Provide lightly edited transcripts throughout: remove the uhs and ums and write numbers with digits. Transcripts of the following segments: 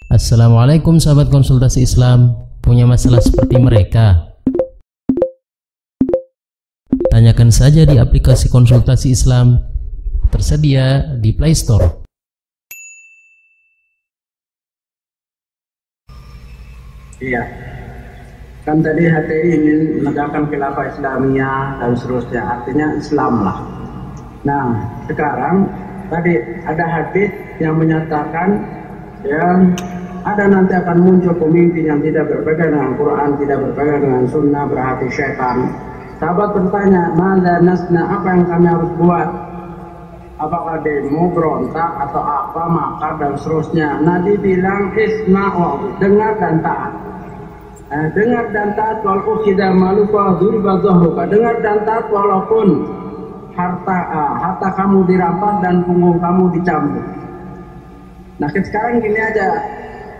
Assalamualaikum sahabat konsultasi Islam. Punya masalah seperti mereka? Tanyakan saja di aplikasi konsultasi Islam, tersedia di Play Store. Iya, kan tadi HTI ingin menegakkan khilafah Islamiyah dan seterusnya, artinya Islam lah. Nah, sekarang tadi ada hadis yang menyatakan yang ada nanti akan muncul pemimpin yang tidak berpegang dengan Quran, tidak berpegang dengan Sunnah, berhati syaitan. Sahabat bertanya, "Mada nasna, apa yang kami harus buat? Apakah demo, berontak atau apa, maka dan seterusnya?" Nabi bilang, "Isma'u, dengar dan taat." Dengar dan taat walaupun tidak malu dengar dan taat walaupun harta kamu dirampas dan punggung kamu dicambuk. Nah, sekarang gini aja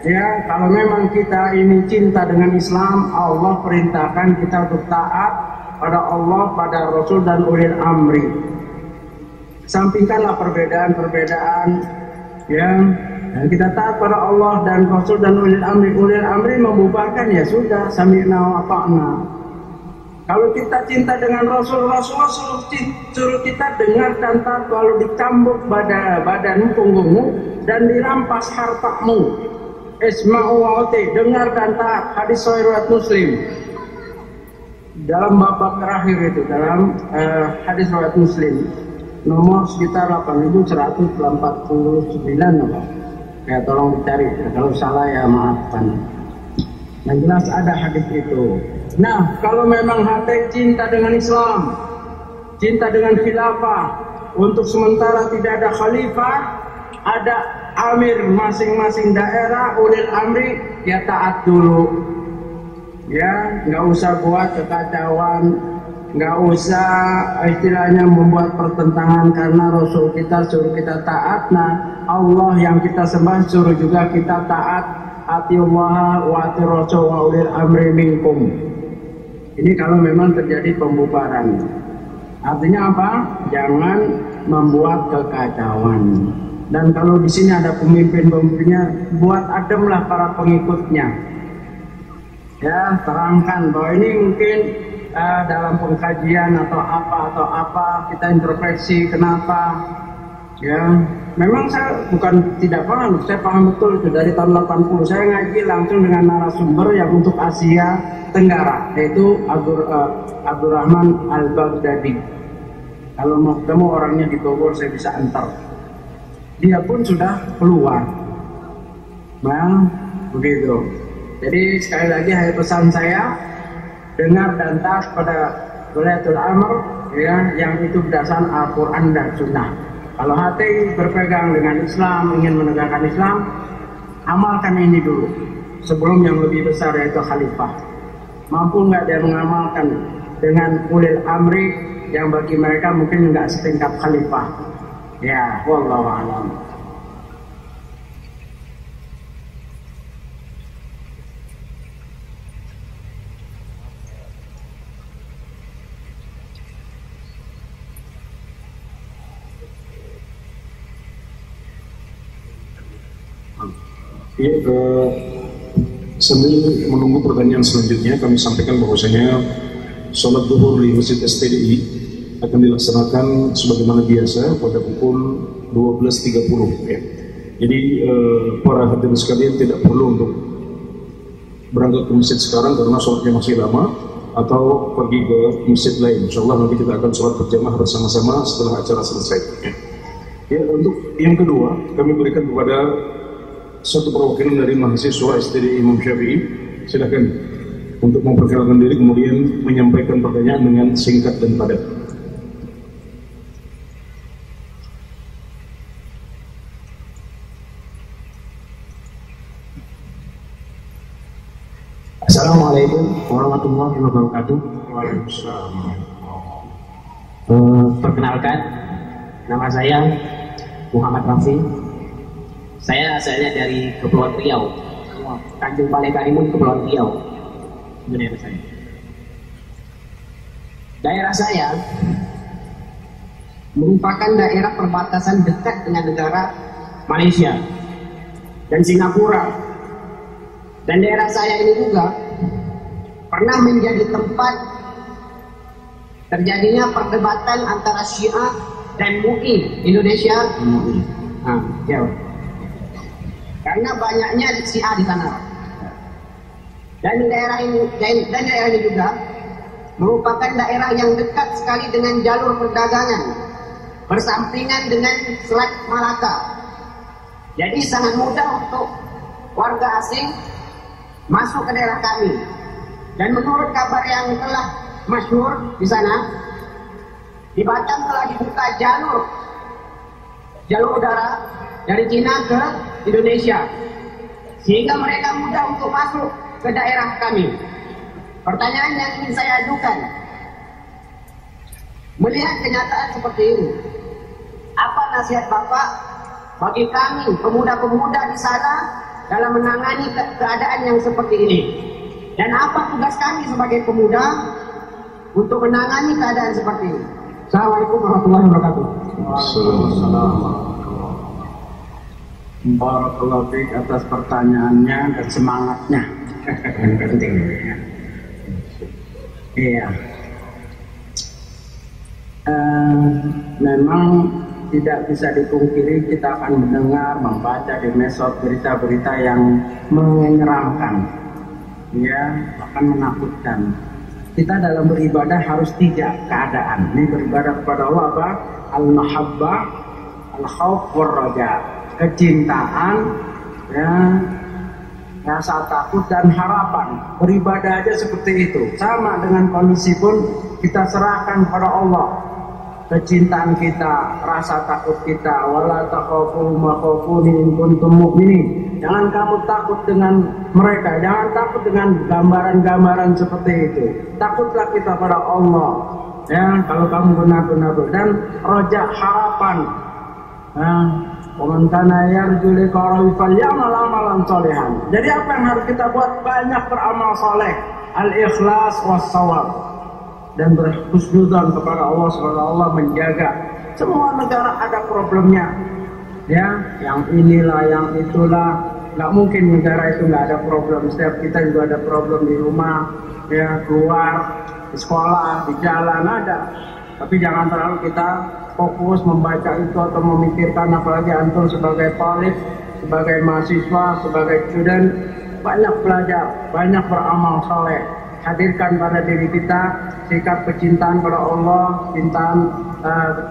ya, kalau memang kita ini cinta dengan Islam, Allah perintahkan kita untuk taat pada Allah, pada Rasul dan ulil amri. Sampingkanlah perbedaan-perbedaan ya. Dan kita taat pada Allah dan Rasul dan ulil amri. Ulil amri membubarkan, ya sudah, sami'na wa ata'na. Kalau kita cinta dengan Rasul suruh kita dengar dan taat kalau dicambuk badan punggungmu dan dirampas hartamu. Isma'u wa ati, dengar dan taat. Hadis sahih riwayat Muslim. Dalam bab terakhir itu, dalam hadis riwayat Muslim nomor sekitar 8149 apa? Ya tolong dicari, kalau salah ya maafkan. Yang jelas ada hadis itu. Nah, kalau memang hati cinta dengan Islam, cinta dengan khilafah, untuk sementara tidak ada khalifah, ada amir masing-masing daerah, ulil amri, ya taat dulu. Ya, nggak usah buat kekacauan, nggak usah istilahnya membuat pertentangan, karena Rasul kita suruh kita taat. Nah, Allah yang kita sembah suruh juga kita taat. Atiullah wa atir Rasul wa ulil amri minkum. Ini kalau memang terjadi pembubaran. Artinya apa? Jangan membuat kekacauan. Dan kalau di sini ada pemimpin-pemimpinnya, buat ademlah para pengikutnya. Ya, terangkan bahwa ini mungkin dalam pengkajian atau apa kita introspeksi kenapa. Ya, memang saya bukan tidak paham, saya paham betul itu dari tahun 80. Saya ngaji langsung dengan narasumber yang untuk Asia Tenggara, yaitu Abdurrahman Al-Baghdadi. Kalau mau ketemu orangnya di Bogor, saya bisa antar. Dia pun sudah keluar. Nah, begitu. Jadi sekali lagi pesan saya, dengar dan taat pada walayatul amr ya, yang itu berdasarkan Al-Quran dan Sunnah. Kalau hati berpegang dengan Islam, ingin menegakkan Islam, amalkan ini dulu sebelum yang lebih besar, yaitu khalifah. Mampu nggak dia mengamalkan dengan ulil amri yang bagi mereka mungkin nggak setingkat khalifah? Ya, wallahu a'lam. Ya, sambil menunggu pertanyaan selanjutnya, kami sampaikan bahwasanya sholat zuhur di Masjid STDI akan dilaksanakan sebagaimana biasa pada pukul 12.30 ya. Jadi para hadirin sekalian tidak perlu untuk berangkat ke masjid sekarang karena sholatnya masih lama, atau pergi ke masjid lain. Insyaallah nanti kita akan sholat berjamaah bersama-sama setelah acara selesai ya. Ya, untuk yang kedua kami berikan kepada satu perwakilan dari mahasiswa STDI Imam Syafi'i. Silakan untuk memperkenalkan diri kemudian menyampaikan pertanyaan dengan singkat dan padat. Assalamualaikum warahmatullahi wabarakatuh. Waalaikumsalam. Perkenalkan, nama saya Muhammad Rafi. Saya asalnya dari Kepulauan Riau, Tanjung Balai Karimun, Kepulauan Riau. Daerah saya. Daerah saya merupakan daerah perbatasan dekat dengan negara Malaysia dan Singapura Dan daerah saya ini juga pernah menjadi tempat terjadinya perdebatan antara Syiah dan MUI Indonesia. Jauh. Karena banyaknya Syiah di sana. Dan daerah ini juga merupakan daerah yang dekat sekali dengan jalur perdagangan, bersampingan dengan Selat Malaka. Jadi sangat mudah untuk warga asing masuk ke daerah kami. Dan menurut kabar yang telah masyhur di sana, di Batam telah dibuka jalur udara dari Cina ke Indonesia, sehingga mereka mudah untuk masuk ke daerah kami. Pertanyaan yang ingin saya ajukan, melihat kenyataan seperti ini, apa nasihat Bapak bagi kami pemuda-pemuda di sana dalam menangani keadaan yang seperti ini? Dan apa tugas kami sebagai pemuda untuk menangani keadaan seperti ini? Assalamualaikum warahmatullahi wabarakatuh. Barakallahu fiik atas pertanyaannya dan semangatnya. Penting. Iya. Memang tidak bisa dipungkiri kita akan mendengar, membaca di medsos berita-berita yang menyeramkan. Ya, akan menakutkan. Kita dalam beribadah harus tiga keadaan. Ini beribadah kepada Allah apa? Al-mahabbah, al-khauf, war-raja. Kecintaan, ya, rasa takut dan harapan. Beribadah aja seperti itu. Sama dengan kondisi pun kita serahkan kepada Allah. Kecintaan kita, rasa takut kita, wala takhafu ma khafuni in kuntum mu'minin. Jangan kamu takut dengan mereka, jangan takut dengan gambaran-gambaran seperti itu. Takutlah kita pada Allah. Ya, kalau kamu benar-benar dan roja harapan. Wa man kana yarju liqa rabbih falyamal amalan sholihan. Jadi apa yang harus kita buat? Banyak beramal soleh, al-ikhlas was-shawab. Dan berhusnudzon kepada Allah supaya Allah menjaga. Semua negara ada problemnya, ya, yang inilah, yang itulah. Nggak mungkin negara itu nggak ada problem. Setiap kita juga ada problem di rumah, ya, keluar, di sekolah, di jalan ada. Tapi jangan terlalu kita fokus membaca itu atau memikirkan, apalagi antum sebagai talib, sebagai mahasiswa, sebagai student, banyak belajar, banyak beramal soleh. Hadirkan pada diri kita sikap kecintaan pada Allah, cintaan,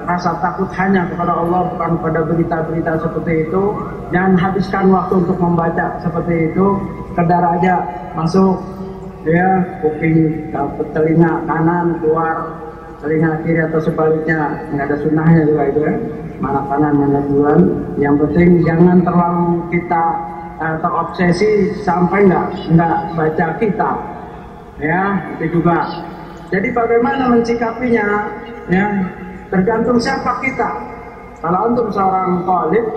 rasa takut hanya kepada Allah, bukan pada berita-berita seperti itu. Jangan habiskan waktu untuk membaca seperti itu. Kedar aja masuk, ya, kuping telinga kanan keluar telinga kiri atau sebaliknya, nggak ada sunnahnya juga itu, ya. Mana kanan mana duluan. Yang penting jangan terlalu kita terobsesi sampai nggak baca kitab. Ya, itu juga. Jadi bagaimana mensikapinya, ya, tergantung siapa kita. Kalau untuk seorang talib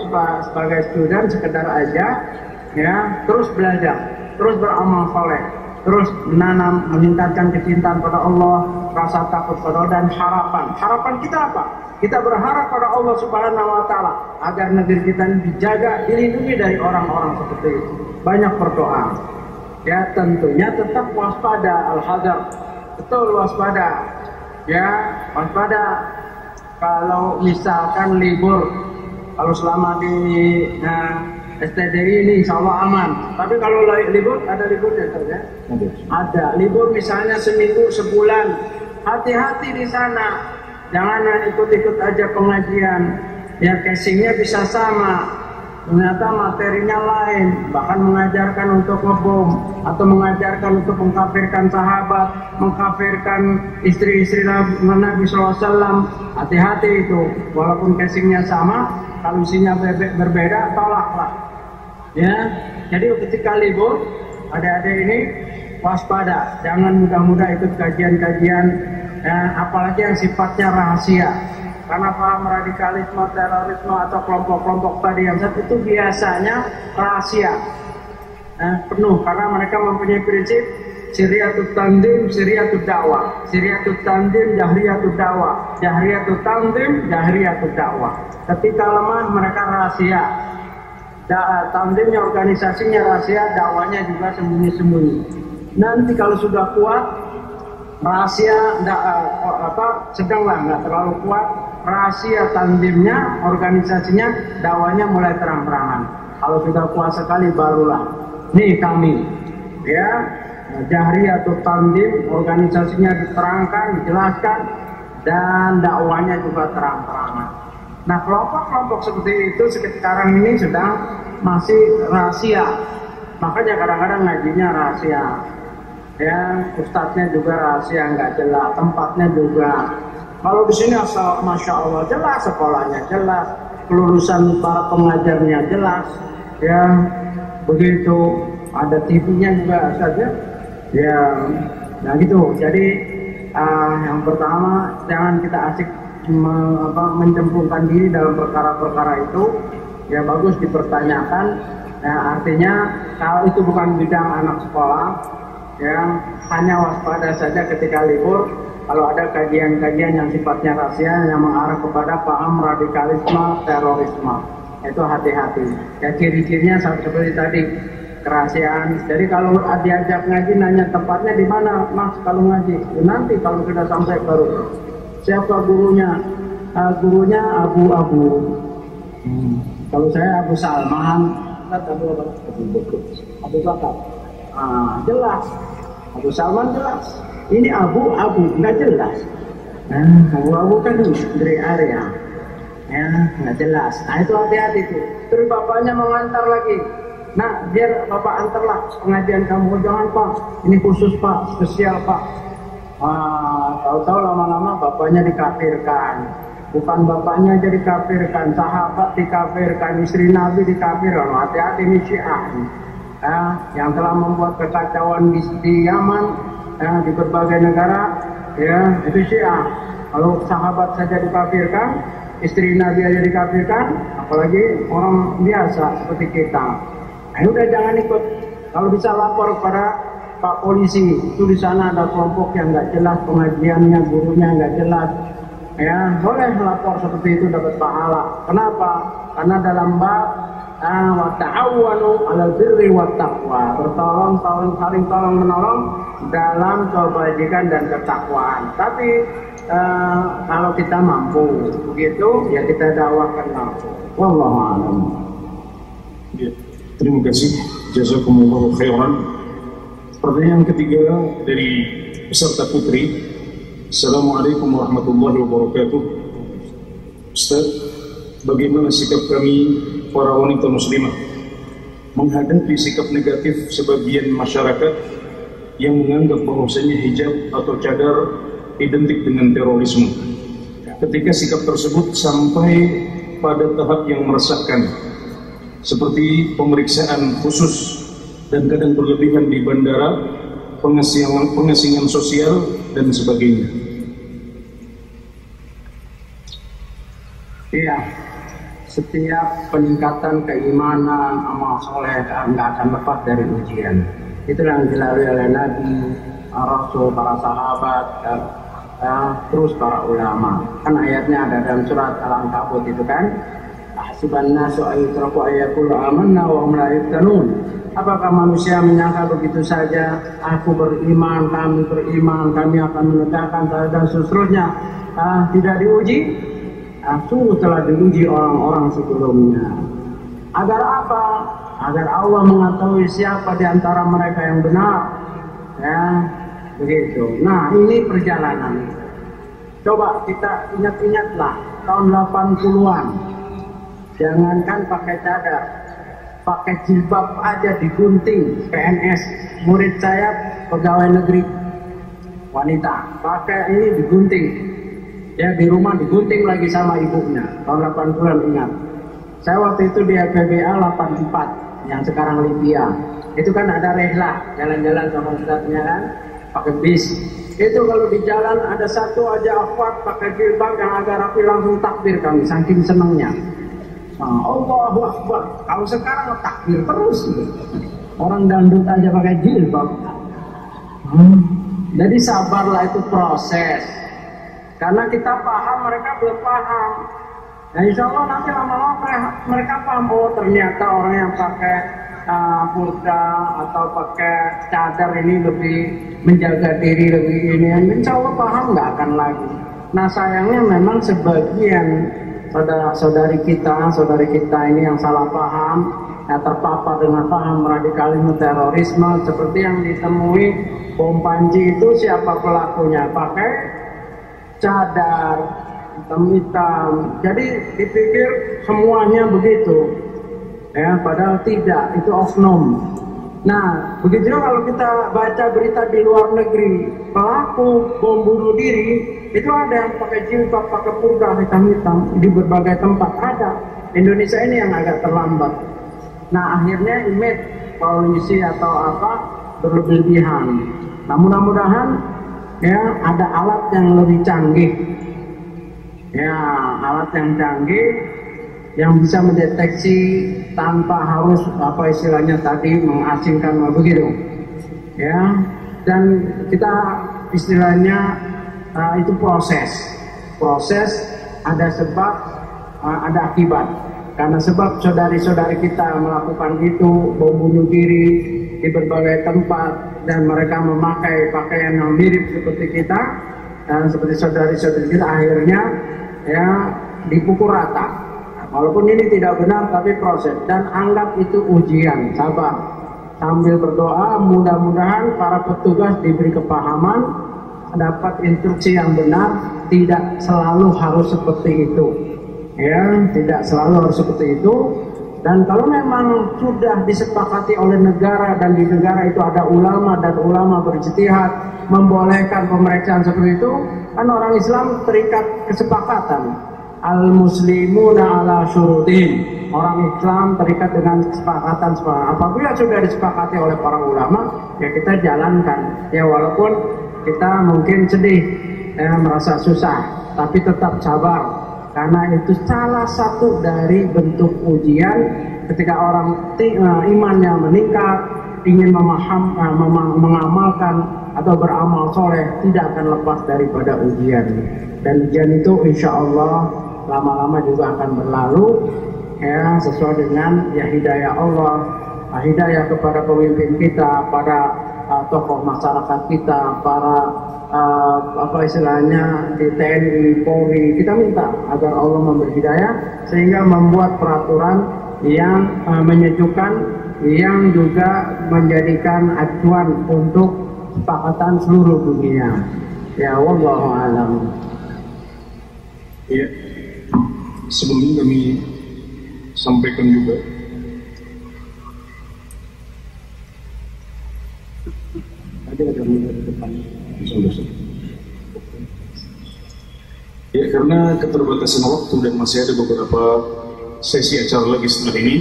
sebagai student sekedar aja, ya, terus belajar, terus beramal soleh, terus menanam, meningkatkan kecintaan pada Allah, rasa takut pada Allah, dan harapan. Harapan kita apa? Kita berharap pada Allah Subhanahu wa Ta'ala agar negeri kita ini dijaga, dilindungi dari orang-orang seperti itu. Banyak berdoa. Ya, tentunya tetap waspada, al-hadar, betul waspada, ya, waspada. Kalau misalkan libur, kalau selama di STDI ini insya Allah aman. Tapi kalau libur, ada liburnya ya? Ada libur misalnya seminggu, sebulan. Hati-hati di sana, jangan ikut-ikut aja pengajian. Ya, casingnya bisa sama, ternyata materinya lain, bahkan mengajarkan untuk ngebom atau mengajarkan untuk mengkafirkan sahabat, mengkafirkan istri-istri Nabi SAW. Hati-hati itu, walaupun casingnya sama, kalau isinya berbeda, tolaklah. Ya, jadi ketika libur, adik-adik ini waspada, jangan mudah-mudah ikut kajian-kajian, apalagi yang sifatnya rahasia. Karena paham radikalisme, terorisme atau kelompok-kelompok tadi yang satu itu biasanya rahasia, penuh, karena mereka mempunyai prinsip syariatut tandim, syariatut dakwah, syariatut tandim, jahriyatut dakwah, jahriyatut tandim, jahriyatut dakwah. Ketika lemah mereka rahasia, Tanzimnya, organisasinya rahasia, dakwanya juga sembunyi-sembunyi. Nanti kalau sudah kuat, rahasia sedanglah nggak terlalu kuat, rahasia tanzimnya, organisasinya, dakwanya mulai terang-terangan. Kalau sudah kuat sekali barulah nih kami, ya, Jahri atau tanzim, organisasinya diterangkan, dijelaskan, dan dakwanya juga terang-terangan. Nah, kelompok-kelompok seperti itu sekarang ini sedang masih rahasia. Makanya kadang-kadang ngajinya rahasia. Ya, ustadznya juga rahasia, nggak jelas, tempatnya juga. Kalau di sini asal masya Allah jelas, sekolahnya jelas, kelulusan para pengajarnya jelas, ya begitu. Ada TV-nya juga saja, ya. Nah gitu. Jadi yang pertama jangan kita asik mencemplungkan diri dalam perkara-perkara itu. Ya bagus dipertanyakan. Ya, artinya kalau itu bukan bidang anak sekolah, ya hanya waspada saja ketika libur. Kalau ada kajian-kajian yang sifatnya rahasia yang mengarah kepada paham radikalisme, terorisme, itu hati-hati. Ya ciri-cirinya seperti tadi, kerahasiaan. Jadi kalau diajak ngaji nanya tempatnya di mana, Mas kalau ngaji. Ya, nanti kalau sudah sampai baru. Siapa gurunya? Gurunya Abu. Kalau saya Abu Salman, Abu Bakar. Jelas. Abu Salman jelas. Ini Abu nggak jelas. Abu kan dari area, ya nggak jelas. Nah itu hati-hati tuh. Terus bapaknya mengantar lagi. Nah biar bapak antarlah pengajian kamu. Jangan Pak, ini khusus Pak, spesial Pak. Tahu-tahu lama-lama bapaknya dikafirkan. Bukan bapaknya jadi dikafirkan, sahabat dikafirkan, istri Nabi dikafirkan. Hati-hati ini Syiah. Yang telah membuat kekacauan di Yaman. Di berbagai negara, ya itu Syiah. Kalau sahabat saja dikafirkan, istri Nabi aja dikafirkan, apalagi orang biasa seperti kita. Nah, udah jangan ikut. Kalau bisa lapor kepada Pak Polisi, itu di sana ada kelompok yang nggak jelas pengajiannya, gurunya nggak jelas. Ya boleh lapor seperti itu dapat pahala. Kenapa? Karena dalam bab wa ta'awwanu 'alal birri wat taqwa, bertolong saling tolong menolong dalam kebajikan dan ketakwaan. Tapi kalau kita mampu begitu ya kita dakwahkan mampu. Wallahu a'lam. Ya, terima kasih, jazakumullahu khairan. Pertanyaan ketiga dari peserta putri. Assalamualaikum warahmatullahi wabarakatuh. Ustaz, bagaimana sikap kami para wanita muslimah menghadapi sikap negatif sebagian masyarakat yang menganggap bahwasanya hijab atau cadar identik dengan terorisme, ketika sikap tersebut sampai pada tahap yang meresahkan seperti pemeriksaan khusus dan kadang berlebihan di bandara, pengasingan sosial dan sebagainya. Iya, setiap peningkatan keimanan, amal soleh nggak akan lepas dari ujian. Itulah yang dilalui oleh Nabi, Rasul, para sahabat, terus para ulama. Kan ayatnya ada dalam surat Al-Ankabut itu kan, ahsiban nasu ayyutraku ayyaqulu amanna wa hum la yuftanun. Apakah manusia menyangka begitu saja, aku beriman, kami akan menegakkan dan seterusnya, tidak diuji? Sungguh telah diuji orang-orang sebelumnya. Agar apa? Agar Allah mengetahui siapa di antara mereka yang benar. Ya, begitu. Nah, ini perjalanan. Coba kita ingat-ingatlah tahun 80-an. Jangankan pakai cadar, pakai jilbab aja digunting. PNS, murid saya pegawai negeri wanita, pakai ini digunting. Ya di rumah digunting lagi sama ibunya. Tahun 80-an ingat. Saya waktu itu di PBA 84 yang sekarang Libya. Itu kan ada rehlah, jalan-jalan sama ustadznya kan, pakai bis. Itu kalau di jalan ada satu aja akhwat pakai jilbab yang agak rapi langsung takbir kami, saking senangnya. Allahu Akbar. Kalau sekarang takbir terus. Orang dangdut aja pakai jilbab. Jadi sabarlah, itu proses. Karena kita paham, mereka belum paham. Nah insya Allah nanti lama-lama mereka paham, oh ternyata orang yang pakai kurda atau pakai cadar ini lebih menjaga diri, lebih ini. Insya Allah paham, nggak akan lagi. Nah sayangnya memang sebagian saudari kita ini yang salah paham, yang terpapar dengan paham radikalisme terorisme seperti yang ditemui bom Panji itu. Siapa pelakunya? Pakai cadar hitam-hitam, jadi dipikir semuanya begitu ya, padahal tidak, itu oknum. Nah begitu juga kalau kita baca berita di luar negeri, pelaku bom bunuh diri itu ada yang pakai jilbab, pakai purga hitam-hitam di berbagai tempat ada. Indonesia ini yang agak terlambat. Nah akhirnya image polisi atau apa berlebihan. Nah mudah-mudahan ya ada alat yang lebih canggih, ya alat yang canggih yang bisa mendeteksi tanpa harus apa istilahnya tadi mengasingkan begitu ya. Dan kita istilahnya itu proses ada sebab ada akibat. Karena sebab saudari-saudari kita melakukan itu, bom bunuh diri di berbagai tempat, dan mereka memakai pakaian yang mirip seperti kita dan seperti saudari-saudari kita, akhirnya ya dipukul rata. Nah, walaupun ini tidak benar tapi proses, dan anggap itu ujian, sabar sambil berdoa, mudah-mudahan para petugas diberi kepahaman, dapat instruksi yang benar, tidak selalu harus seperti itu ya, tidak selalu harus seperti itu. Dan kalau memang sudah disepakati oleh negara dan di negara itu ada ulama dan ulama berijtihad membolehkan pemeriksaan seperti itu, kan orang Islam terikat kesepakatan, al-muslimuna ala syurutihim, orang Islam terikat dengan kesepakatan. Apabila sudah disepakati oleh para ulama, ya kita jalankan ya, walaupun kita mungkin sedih ya, merasa susah, tapi tetap sabar. Karena itu salah satu dari bentuk ujian ketika orang imannya meningkat, ingin mengamalkan atau beramal soleh, tidak akan lepas daripada ujian. Dan ujian itu insya Allah lama-lama juga akan berlalu ya, sesuai dengan ya hidayah Allah, hidayah kepada pemimpin kita, pada tokoh masyarakat kita, para apa istilahnya di TNI, Polri. Kita minta agar Allah memberi hidayah sehingga membuat peraturan yang menyejukkan, yang juga menjadikan acuan untuk kesepakatan seluruh dunia. Ya wallahu a'lam. Ya, sebelumnya kami sampaikan juga ada depan. Ya, karena keterbatasan waktu dan masih ada beberapa sesi acara lagi setelah ini,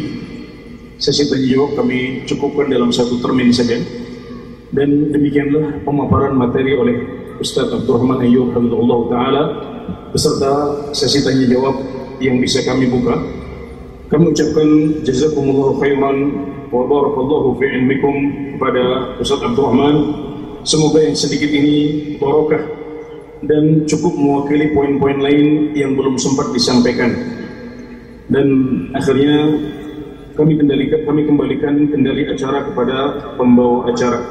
sesi tanya jawab kami cukupkan dalam satu termin saja. Dan demikianlah pemaparan materi oleh Ustaz Abdurrahman Ayyub Hamdulillah Ta'ala beserta sesi tanya jawab yang bisa kami buka. Kami ucapkan jazakumullahu khairan wa barakallahu fi ilmikum kepada Ustaz Abdurrahman. Semoga yang sedikit ini barokah dan cukup mewakili poin-poin lain yang belum sempat disampaikan. Dan akhirnya kami kembalikan kendali acara kepada pembawa acara.